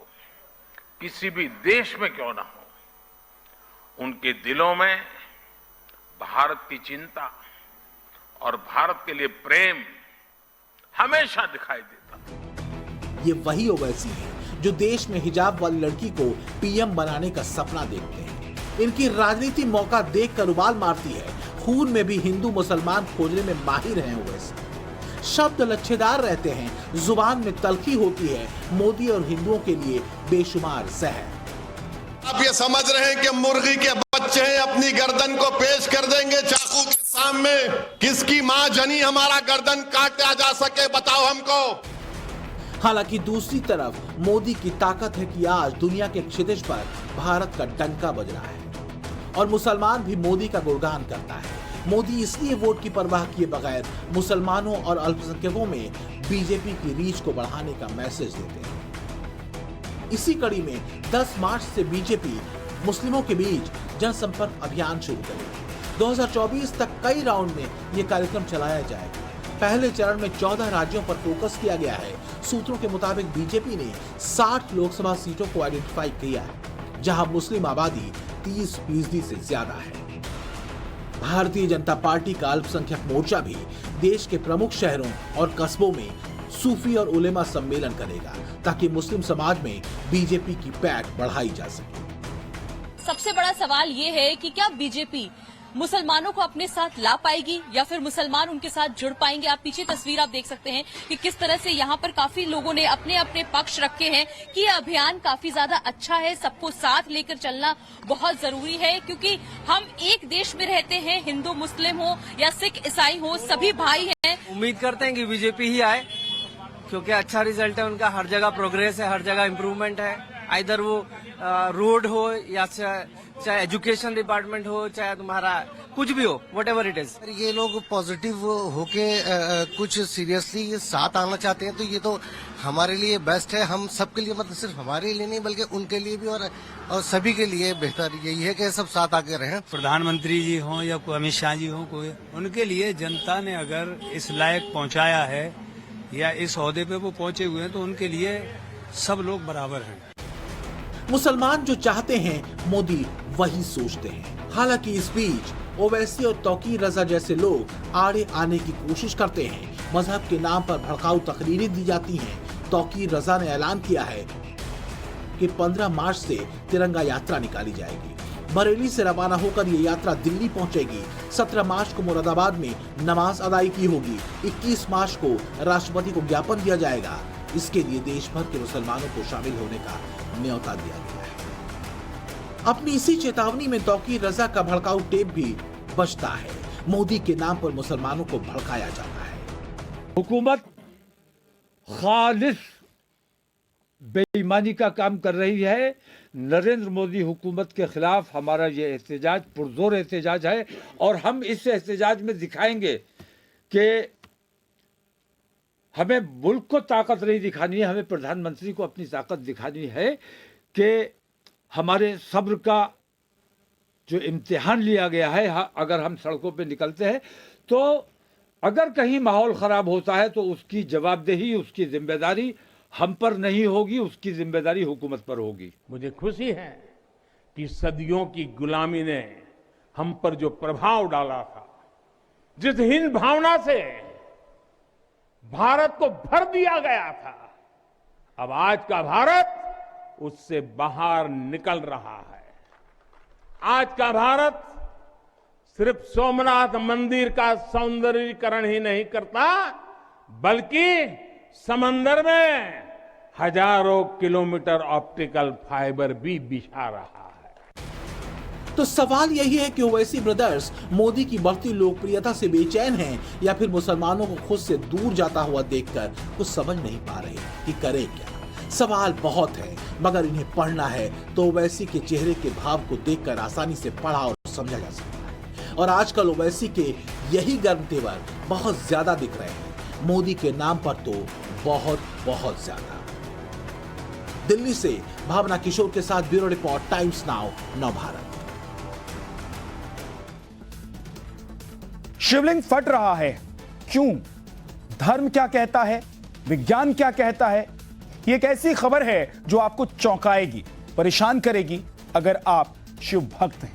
किसी भी देश में क्यों ना हो, उनके दिलों में भारत की चिंता और भारत के लिए प्रेम हमेशा दिखाई देता। ये वही ओवैसी है जो देश में हिजाब वाली लड़की को पीएम बनाने का सपना देखते हैं। इनकी राजनीति मौका देखकर उबाल मारती है। खून में भी हिंदू मुसलमान खोजने में माहिर हैं ओवैसी। शब्द लच्छेदार रहते हैं, जुबान में तलखी होती है। मोदी और हिंदुओं के लिए बेशुमार जहर। आप ये समझ रहे हैं कि मुर्गी के बच्चे हैं, अपनी गर्दन को पेश कर देंगे चाकू के सामने। किसकी मां जनी हमारा गर्दन काटा जा सके, बताओ हमको। हालांकि दूसरी तरफ मोदी की ताकत है कि आज दुनिया के क्षितिज पर भारत का डंका बज रहा है और मुसलमान भी मोदी का गुणगान करता है। मोदी इसलिए वोट की परवाह किए बगैर मुसलमानों और अल्पसंख्यकों में बीजेपी की रीच को बढ़ाने का मैसेज देते हैं। इसी कड़ी में 10 मार्च से बीजेपी मुस्लिमों के बीच जनसंपर्क अभियान शुरू करेगी। 2024 तक कई राउंड में यह कार्यक्रम चलाया जाएगा। पहले चरण में 14 राज्यों पर फोकस किया गया है। सूत्रों के मुताबिक बीजेपी ने 60 लोकसभा सीटों को आइडेंटिफाई किया है, जहां मुस्लिम आबादी 30% से ज्यादा है। भारतीय जनता पार्टी का अल्पसंख्यक मोर्चा भी देश के प्रमुख शहरों और कस्बों में सूफी और उलेमा सम्मेलन करेगा ताकि मुस्लिम समाज में बीजेपी की पैठ बढ़ाई जा सके। सबसे बड़ा सवाल ये है कि क्या बीजेपी मुसलमानों को अपने साथ ला पाएगी या फिर मुसलमान उनके साथ जुड़ पाएंगे। आप पीछे तस्वीर आप देख सकते हैं कि किस तरह से यहाँ पर काफी लोगों ने अपने अपने पक्ष रखे हैं कि यह अभियान काफी ज्यादा अच्छा है। सबको साथ लेकर चलना बहुत जरूरी है क्योंकि हम एक देश में रहते हैं, हिंदू मुस्लिम हो या सिख ईसाई हो, सभी भाई हैं। उम्मीद करते हैं कि बीजेपी ही आए क्योंकि अच्छा रिजल्ट है उनका। हर जगह प्रोग्रेस है, हर जगह इम्प्रूवमेंट है। इधर वो रोड हो या चाहे एजुकेशन डिपार्टमेंट हो, चाहे तुम्हारा कुछ भी हो, व्हाटएवर इट इज। ये लोग पॉजिटिव होके कुछ सीरियसली साथ आना चाहते हैं तो ये तो हमारे लिए बेस्ट है। हम सबके लिए, मतलब सिर्फ हमारे लिए नहीं बल्कि उनके लिए भी और सभी के लिए बेहतर यही है कि सब साथ आके रहें। प्रधानमंत्री जी हों या कोई अमित शाह जी हों, कोई उनके लिए जनता ने अगर इस लायक पहुंचाया है या इस ओहदे पे वो पहुंचे हुए हैं तो उनके लिए सब लोग बराबर हैं। मुसलमान जो चाहते हैं मोदी वही सोचते हैं। हालांकि इस बीच ओवैसी और तौकीर रजा जैसे लोग आड़े आने की कोशिश करते हैं। मजहब के नाम पर भड़काऊ तकरीरें दी जाती हैं। तौकीर रजा ने ऐलान किया है कि 15 मार्च से तिरंगा यात्रा निकाली जाएगी। बरेली से रवाना होकर ये यात्रा दिल्ली पहुंचेगी। 17 मार्च को मुरादाबाद में नमाज अदाई की होगी। 21 मार्च को राष्ट्रपति को ज्ञापन दिया जाएगा। इसके लिए देश भर के मुसलमानों को शामिल होने का न्योता दिया गया है। अपनी इसी चेतावनी में तौकीर रजा का भड़काऊ टेप भी बजता है। मोदी के नाम पर मुसलमानों को भड़काया जाता है। हुकूमत खालिस बेईमानी का काम कर रही है। नरेंद्र मोदी हुकूमत के खिलाफ हमारा ये एहतजाज पुरजोर एहतजाज है और हम इस एहतजाज में दिखाएंगे कि हमें मुल्क को ताकत नहीं दिखानी है, हमें प्रधानमंत्री को अपनी ताकत दिखानी है कि हमारे सब्र का जो इम्तिहान लिया गया है, अगर हम सड़कों पे निकलते हैं तो अगर कहीं माहौल ख़राब होता है तो उसकी जवाबदेही, उसकी जिम्मेदारी हम पर नहीं होगी, उसकी जिम्मेदारी हुकूमत पर होगी। मुझे खुशी है कि सदियों की गुलामी ने हम पर जो प्रभाव डाला था, जिस हीन भावना से भारत को भर दिया गया था, अब आज का भारत उससे बाहर निकल रहा है। आज का भारत सिर्फ सोमनाथ मंदिर का सौंदर्यीकरण ही नहीं करता, बल्कि समंदर में हजारों किलोमीटर ऑप्टिकल फाइबर भी बिछा रहा है। तो सवाल यही है कि ओवैसी ब्रदर्स मोदी की बढ़ती लोकप्रियता से बेचैन हैं या फिर मुसलमानों को खुद से दूर जाता हुआ देखकर कुछ समझ नहीं पा रहे कि करें क्या। सवाल बहुत है, मगर इन्हें पढ़ना है तो ओवैसी के चेहरे के भाव को देखकर आसानी से पढ़ा और समझा जा सकता है। और आजकल ओवैसी के यही गर्म तेवर बहुत ज्यादा दिख रहे हैं, मोदी के नाम पर तो बहुत बहुत ज्यादा। दिल्ली से भावना किशोर के साथ bureau report, Times Now, Navbharat. Shivling फट रहा है, क्यों? धर्म क्या कहता है, विज्ञान क्या कहता है? ये एक ऐसी खबर है जो आपको चौंकाएगी, परेशान करेगी अगर आप शिव भक्त हैं।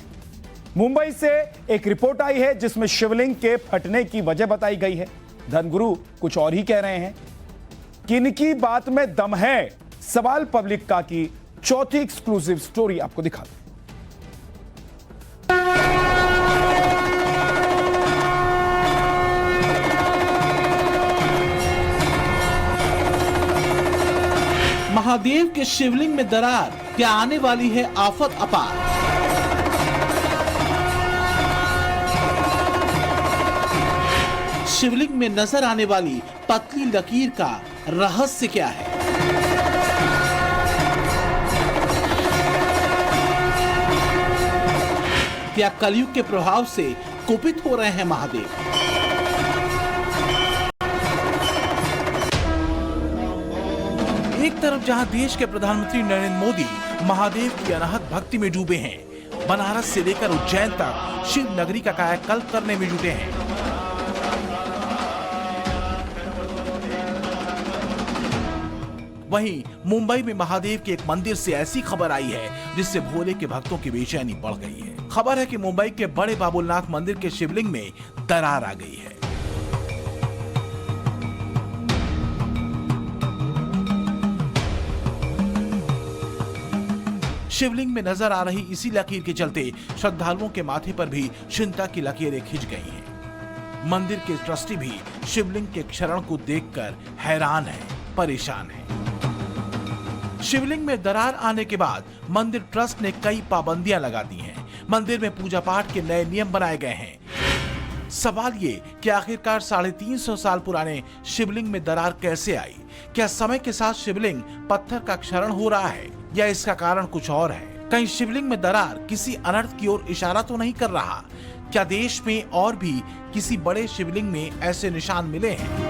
मुंबई से एक रिपोर्ट आई है जिसमें शिवलिंग के फटने की वजह बताई गई है। धर्मगुरु कुछ और ही कह रहे हैं। किनकी बात में दम है, सवाल पब्लिक का की चौथी एक्सक्लूसिव स्टोरी आपको दिखाते हैं। महादेव के शिवलिंग में दरार, क्या आने वाली है आफत अपार? शिवलिंग में नजर आने वाली पतली लकीर का रहस्य क्या है? क्या कलयुग के प्रभाव से कुपित हो रहे हैं महादेव? एक तरफ जहां देश के प्रधानमंत्री नरेंद्र मोदी महादेव की अनहद भक्ति में डूबे हैं, बनारस से लेकर उज्जैन तक शिव नगरी का कायाकल्प करने में जुटे हैं। वहीं मुंबई में महादेव के एक मंदिर से ऐसी खबर आई है जिससे भोले के भक्तों की बेचैनी बढ़ गई है। खबर है कि मुंबई के बड़े बाबुलनाथ मंदिर के शिवलिंग में दरार आ गई है। शिवलिंग में नजर आ रही इसी लकीर के चलते श्रद्धालुओं के माथे पर भी चिंता की लकीरें खिंच गई हैं। मंदिर के ट्रस्टी भी शिवलिंग के क्षरण को देखकर हैरान हैं, परेशान हैं। शिवलिंग में दरार आने के बाद मंदिर ट्रस्ट ने कई पाबंदियां लगा दी हैं। मंदिर में पूजा पाठ के नए नियम बनाए गए हैं। सवाल ये कि आखिरकार 350 साल पुराने शिवलिंग में दरार कैसे आई? क्या समय के साथ शिवलिंग पत्थर का क्षरण हो रहा है या इसका कारण कुछ और है? कहीं शिवलिंग में दरार किसी अनर्थ की ओर इशारा तो नहीं कर रहा? क्या देश में और भी किसी बड़े शिवलिंग में ऐसे निशान मिले हैं?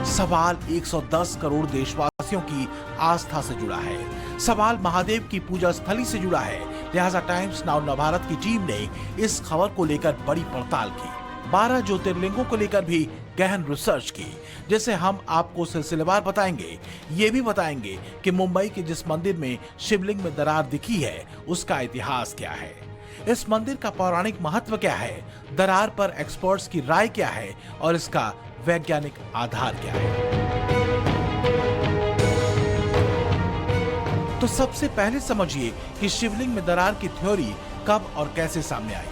सवाल 110 करोड़ देशवासियों की आस्था से जुड़ा है। सवाल महादेव की पूजा स्थली से जुड़ा है। लिहाजा टाइम्स नाउ नवभारत की टीम ने इस खबर को लेकर बड़ी पड़ताल की। 12 ज्योतिर्लिंगों को लेकर भी गहन रिसर्च की, जिसे हम आपको सिलसिलेवार बताएंगे। ये भी बताएंगे कि मुंबई के जिस मंदिर में शिवलिंग में दरार दिखी है उसका इतिहास क्या है, इस मंदिर का पौराणिक महत्व क्या है, दरार पर एक्सपर्ट्स की राय क्या है और इसका वैज्ञानिक आधार क्या है। तो सबसे पहले समझिए कि शिवलिंग में दरार की थ्योरी कब और कैसे सामने आई।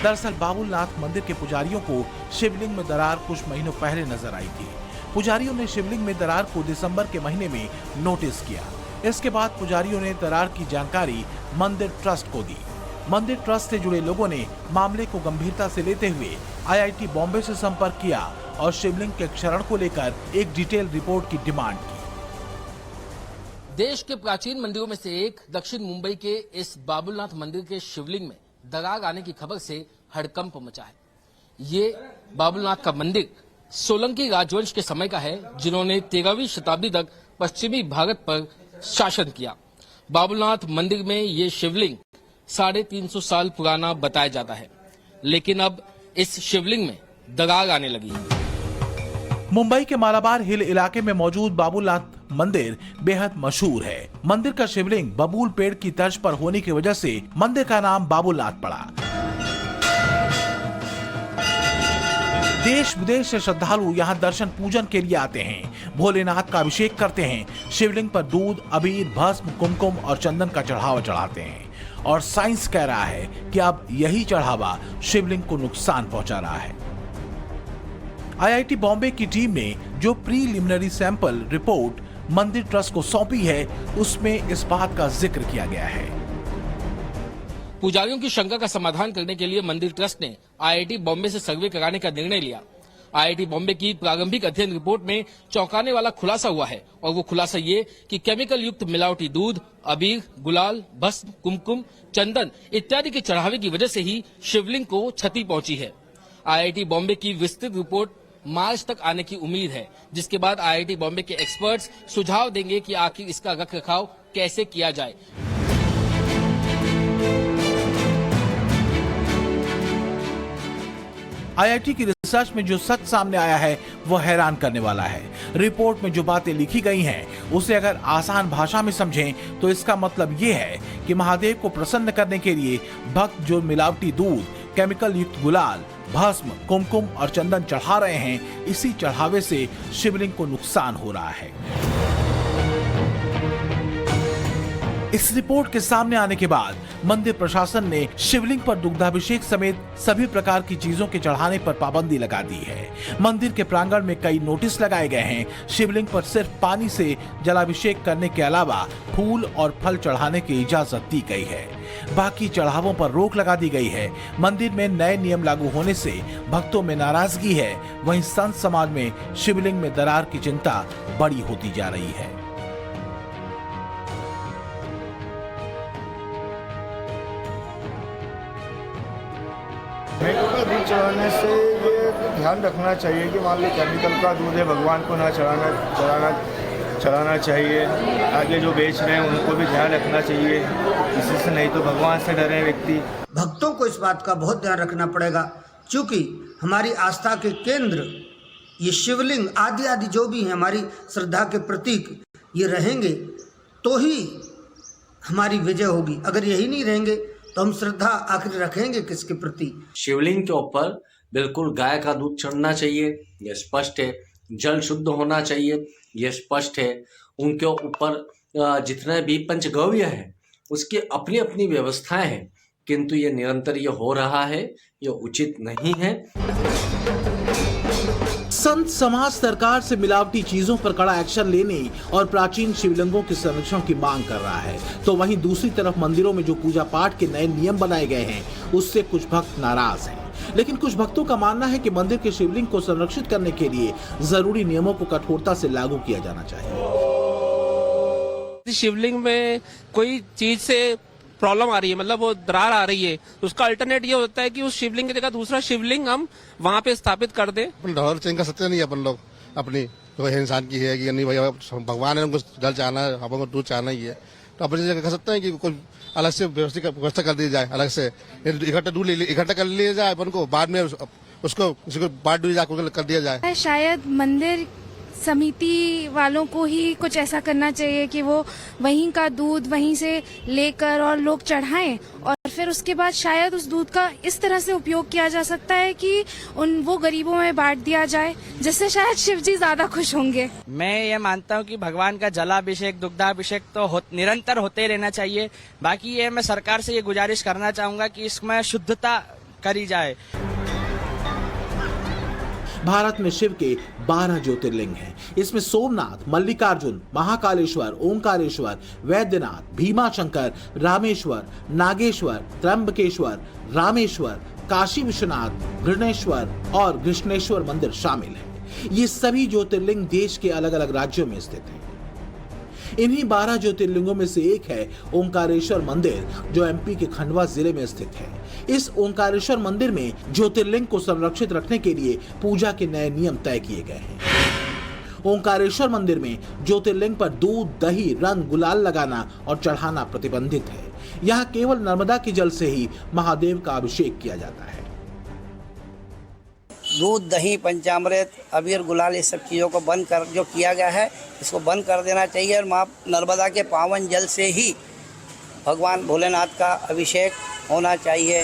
दरअसल बाबुलनाथ मंदिर के पुजारियों को शिवलिंग में दरार कुछ महीनों पहले नजर आई थी। पुजारियों ने शिवलिंग में दरार को दिसंबर के महीने में नोटिस किया। इसके बाद पुजारियों ने दरार की जानकारी मंदिर ट्रस्ट को दी। मंदिर ट्रस्ट से जुड़े लोगों ने मामले को गंभीरता से लेते हुए IIT बॉम्बे से संपर्क किया और शिवलिंग के क्षरण को लेकर एक डिटेल रिपोर्ट की डिमांड की। देश के प्राचीन मंदिरों में से एक दक्षिण मुंबई के इस बाबुलनाथ मंदिर के शिवलिंग में दरार आने की खबर से हड़कंप मचा है। ये बाबुलनाथ का मंदिर सोलंकी राजवंश के समय का है, जिन्होंने 13वीं शताब्दी तक पश्चिमी भारत पर शासन किया। बाबुलनाथ मंदिर में ये शिवलिंग 350 साल पुराना बताया जाता है, लेकिन अब इस शिवलिंग में दरार आने लगी है। मुंबई के मालाबार हिल इलाके में मौजूद बाबुलनाथ मंदिर बेहद मशहूर है। मंदिर का शिवलिंग बबूल पेड़ की तर्ज पर होने की वजह से मंदिर का नाम बाबुलनाथ पड़ा। देश विदेश से श्रद्धालु यहाँ दर्शन पूजन के लिए आते हैं, भोलेनाथ का अभिषेक करते हैं, शिवलिंग पर दूध, अबीर, भस्म, कुमकुम और चंदन का चढ़ावा चढ़ाते हैं। और साइंस कह रहा है कि अब यही चढ़ावा शिवलिंग को नुकसान पहुंचा रहा है। IIT बॉम्बे की टीम ने जो प्रीलिमिनरी सैंपल रिपोर्ट मंदिर ट्रस्ट को सौंपी है, उसमें इस बात का जिक्र किया गया है। पुजारियों की शंका का समाधान करने के लिए मंदिर ट्रस्ट ने IIT बॉम्बे से सर्वे कराने का निर्णय लिया। IIT बॉम्बे की प्रारंभिक अध्ययन रिपोर्ट में चौंकाने वाला खुलासा हुआ है और वो खुलासा ये कि केमिकल युक्त मिलावटी दूध, अबीर, गुलाल, भस्म, कुमकुम, चंदन इत्यादि के चढ़ावे की वजह से ही शिवलिंग को क्षति पहुंची है। IIT बॉम्बे की विस्तृत रिपोर्ट मार्च तक आने की उम्मीद है, जिसके बाद IIT बॉम्बे के एक्सपर्ट्स सुझाव देंगे कि आखिर इसका रखरखाव कैसे किया जाए। IIT की रिसर्च में जो सच सामने आया है वो हैरान करने वाला है। रिपोर्ट में जो बातें लिखी गई हैं उसे अगर आसान भाषा में समझें तो इसका मतलब ये है कि महादेव को प्रसन्न करने के लिए भक्त जो मिलावटी दूध, केमिकल युक्त गुलाल, भस्म, कुमकुम और चंदन चढ़ा रहे हैं, इसी चढ़ावे से शिवलिंग को नुकसान हो रहा है। इस रिपोर्ट के सामने आने के बाद मंदिर प्रशासन ने शिवलिंग पर दुग्धाभिषेक समेत सभी प्रकार की चीजों के चढ़ाने पर पाबंदी लगा दी है। मंदिर के प्रांगण में कई नोटिस लगाए गए हैं। शिवलिंग पर सिर्फ पानी से जलाभिषेक करने के अलावा फूल और फल चढ़ाने की इजाजत दी गई है। बाकी चढ़ावों पर रोक लगा दी गई है। मंदिर में नए नियम लागू होने से भक्तों में नाराजगी है। वहीं संत समाज में शिवलिंग में दरार की चिंता बड़ी होती जा रही है। दूध चढ़ाने से ये ध्यान रखना चाहिए कि मान लो केमिकल का दूध है, भगवान को ना चढ़ाना चाहिए। आगे जो बेच रहे हैं उनको भी ध्यान रखना चाहिए, इसी से नहीं तो भगवान से डरे व्यक्ति। भक्तों को इस बात का बहुत ध्यान रखना पड़ेगा, क्योंकि हमारी आस्था के केंद्र ये शिवलिंग आदि जो भी है हमारी श्रद्धा के प्रतीक ये रहेंगे तो ही हमारी विजय होगी। अगर यही नहीं रहेंगे तो हम श्रद्धा आखिर रखेंगे किसके प्रति। शिवलिंग के ऊपर बिल्कुल गाय का दूध चढ़ना चाहिए, यह स्पष्ट है। जल शुद्ध होना चाहिए, यह स्पष्ट है। उनके ऊपर जितने भी पंचगव्य है उसकी अपनी अपनी व्यवस्थाएं हैं, किंतु ये निरंतर ये हो रहा है, ये उचित नहीं है। संत समाज सरकार से मिलावटी चीजों पर कड़ा एक्शन लेने और प्राचीन शिवलिंगों के संरक्षण की मांग कर रहा है, तो वहीं दूसरी तरफ मंदिरों में जो पूजा पाठ के नए नियम बनाए गए हैं उससे कुछ भक्त नाराज हैं। लेकिन कुछ भक्तों का मानना है कि मंदिर के शिवलिंग को संरक्षित करने के लिए जरूरी नियमों को कठोरता से लागू किया जाना चाहिए। शिवलिंग में कोई चीज से प्रॉब्लम आ रही है, मतलब वो दरार आ रही है, उसका अल्टरनेट ये होता है कि उस शिवलिंग की जगह दूसरा शिवलिंग हम वहाँ पे स्थापित कर दें। ढोल चेंज कर सकते नहीं अपन लोग, अपनी तो इंसान की है कि नहीं भाई भगवान है, उनको जल चाहना है, अपन को दूध चाहना ही है, तो अपनी जगह कर सकते हैं कि कोई अलग से व्यवस्था कर दी जाए, अलग से इकट्ठा दूध इकट्ठा कर लिया जाए, अपन को बाद में उसको किसी को बांट दिया जाए, कर दिया जाए। शायद मंदिर समिति वालों को ही कुछ ऐसा करना चाहिए कि वो वहीं का दूध वहीं से लेकर और लोग चढ़ाएं, और फिर उसके बाद शायद उस दूध का इस तरह से उपयोग किया जा सकता है कि वो गरीबों में बांट दिया जाए, जिससे शायद शिव जी ज्यादा खुश होंगे। मैं ये मानता हूँ कि भगवान का जलाभिषेक, दुग्धाभिषेक तो निरंतर होते रहना चाहिए। बाकी ये मैं सरकार से ये गुजारिश करना चाहूँगा कि इसमें शुद्धता करी जाए। भारत में शिव के 12 ज्योतिर्लिंग हैं। इसमें सोमनाथ, मल्लिकार्जुन, महाकालेश्वर, ओंकारेश्वर, वैद्यनाथ, भीमाशंकर, रामेश्वर, नागेश्वर, त्र्यंबकेश्वर, रामेश्वर, काशी विश्वनाथ, घृणेश्वर और कृष्णेश्वर मंदिर शामिल हैं। ये सभी ज्योतिर्लिंग देश के अलग अलग राज्यों में स्थित हैं। इन्हीं 12 ज्योतिर्लिंगों में से एक है ओंकारेश्वर मंदिर, जो एमपी के खंडवा जिले में स्थित है। इस ओंकारेश्वर मंदिर में ज्योतिर्लिंग को संरक्षित रखने के लिए पूजा के नए नियम तय किए गए हैं। ओंकारेश्वर मंदिर में ज्योतिर्लिंग पर दूध, दही, रंग, गुलाल लगाना और चढ़ाना प्रतिबंधित है। यहाँ केवल नर्मदा के जल से ही महादेव का अभिषेक किया जाता है। दूध, दही, पंचामृत, अबीर, गुलाल, ये सब चीज़ों को बंद कर जो किया गया है इसको बंद कर देना चाहिए, और माँ नर्मदा के पावन जल से ही भगवान भोलेनाथ का अभिषेक होना चाहिए।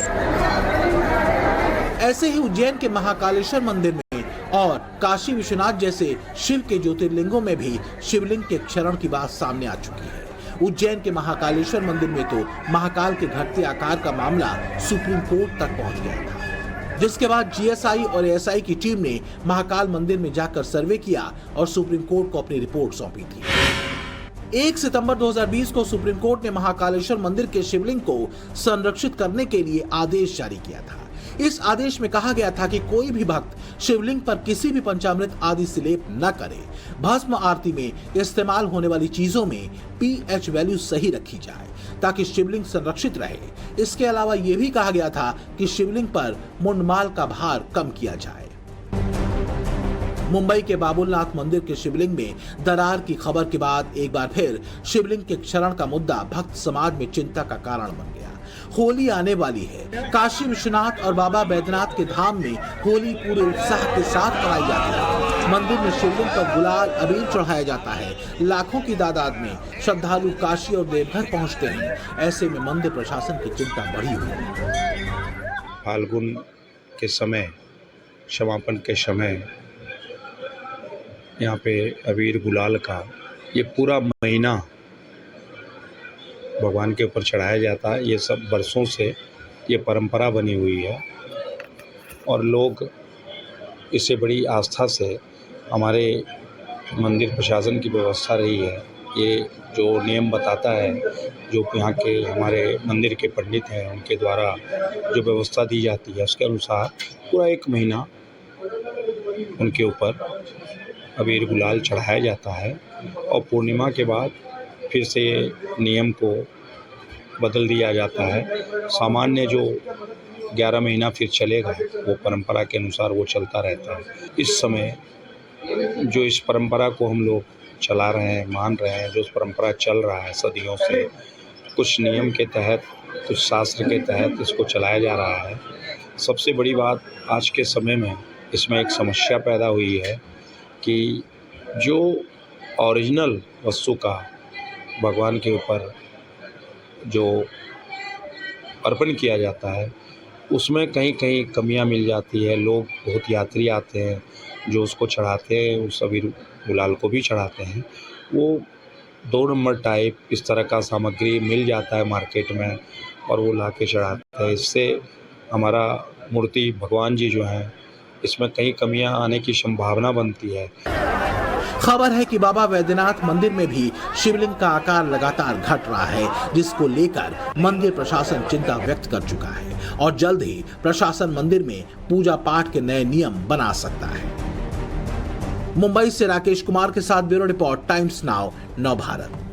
ऐसे ही उज्जैन के महाकालेश्वर मंदिर में और काशी विश्वनाथ जैसे शिव के ज्योतिर्लिंगों में भी शिवलिंग के क्षरण की बात सामने आ चुकी है। उज्जैन के महाकालेश्वर मंदिर में तो महाकाल के घटते आकार का मामला सुप्रीम कोर्ट तक पहुंच गया था, जिसके बाद जीएसआई और एएसआई की टीम ने महाकाल मंदिर में जाकर सर्वे किया और सुप्रीम कोर्ट को अपनी रिपोर्ट सौंपी थी। 1 सितंबर 2020 को सुप्रीम कोर्ट ने महाकालेश्वर मंदिर के शिवलिंग को संरक्षित करने के लिए आदेश जारी किया था। इस आदेश में कहा गया था कि कोई भी भक्त शिवलिंग पर किसी भी पंचामृत आदि से लेप न करे। भस्म आरती में इस्तेमाल होने वाली चीजों में pH वैल्यू सही रखी जाए ताकि शिवलिंग संरक्षित रहे। इसके अलावा यह भी कहा गया था कि शिवलिंग पर मुंडमाल का भार कम किया जाए। मुंबई के बाबुलनाथ मंदिर के शिवलिंग में दरार की खबर के बाद एक बार फिर शिवलिंग के क्षरण का मुद्दा भक्त समाज में चिंता का कारण बन गया। होली आने वाली है। काशी विश्वनाथ और बाबा बैद्यनाथ के धाम में होली पूरे उत्साह के साथ मनाई जाती है। मंदिर में शिवलिंग पर गुलाल अबीर चढ़ाया जाता है। लाखों की तादाद में श्रद्धालु काशी और देवघर पहुंचते हैं। ऐसे में मंदिर प्रशासन की चिंता बढ़ी हुई है। फाल्गुन के समय, समापन के समय यहाँ पे अबीर गुलाल का ये पूरा महीना भगवान के ऊपर चढ़ाया जाता है। ये सब बरसों से ये परंपरा बनी हुई है और लोग इसे बड़ी आस्था से, हमारे मंदिर प्रशासन की व्यवस्था रही है। ये जो नियम बताता है, जो यहाँ के हमारे मंदिर के पंडित हैं उनके द्वारा जो व्यवस्था दी जाती है, उसके अनुसार पूरा एक महीना उनके ऊपर अबीर गुलाल चढ़ाया जाता है और पूर्णिमा के बाद फिर से नियम को बदल दिया जाता है। सामान्य जो 11 महीना फिर चलेगा वो परंपरा के अनुसार वो चलता रहता है। इस समय जो इस परंपरा को हम लोग चला रहे हैं, मान रहे हैं, जो इस परंपरा चल रहा है सदियों से, कुछ नियम के तहत, कुछ शास्त्र के तहत इसको चलाया जा रहा है। सबसे बड़ी बात आज के समय में इसमें एक समस्या पैदा हुई है कि जो ओरिजिनल वस्तु का भगवान के ऊपर जो अर्पण किया जाता है उसमें कहीं कहीं कमियां मिल जाती है। लोग, बहुत यात्री आते हैं जो उसको चढ़ाते हैं, उस अबीर गुलाल को भी चढ़ाते हैं, वो 2 नंबर टाइप इस तरह का सामग्री मिल जाता है मार्केट में और वो ला के चढ़ाते हैं। इससे हमारा मूर्ति भगवान जी जो हैं इसमें कई कमियां आने की संभावना बनती है। खबर है कि बाबा बैद्यनाथ मंदिर में भी शिवलिंग का आकार लगातार घट रहा है, जिसको लेकर मंदिर प्रशासन चिंता व्यक्त कर चुका है और जल्द ही प्रशासन मंदिर में पूजा पाठ के नए नियम बना सकता है। मुंबई से राकेश कुमार के साथ ब्यूरो रिपोर्ट, टाइम्स नाउ, नव भारत।